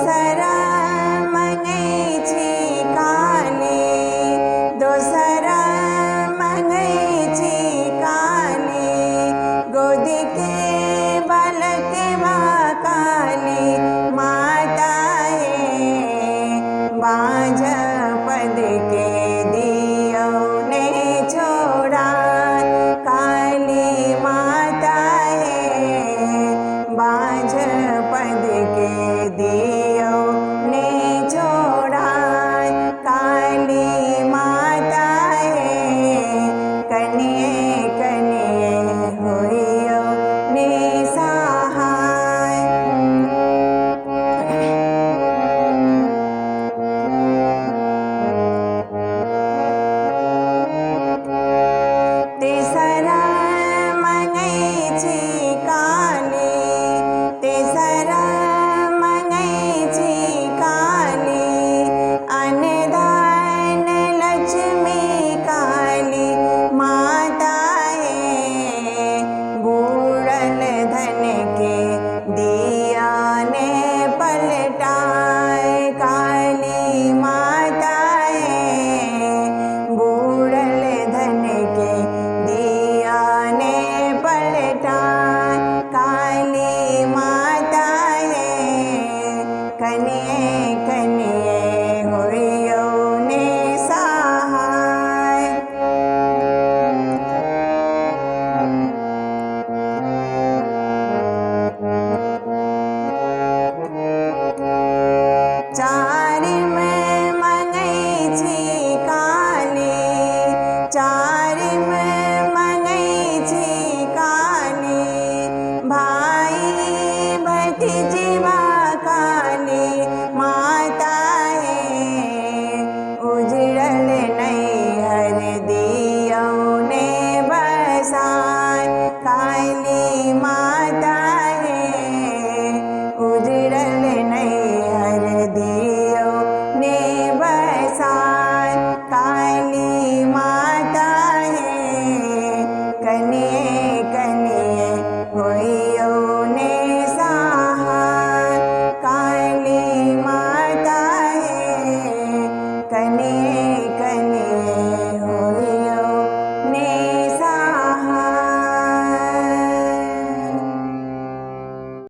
दोसरा मंगै छी काली, दोसरा मंगै छी काली, गोदी के बालक काली माता हे, बाँझ पद के दियो ने छोड़ा, काली माता हे, बाँझ पद के दियो ने छोड़ा, काली माता हे, कनिये कनिये होइयो ने सहाय। तेसरा मंगै छी काली, तेसरा मंगै छी काली, अनदान लक्ष्मी काली माता हे, बूढ़ल धन के दिया ने पलटाए, काली माता हे, बूढ़ल धन के दिया ने पलटाए, काली माता हे, कनिये कनिये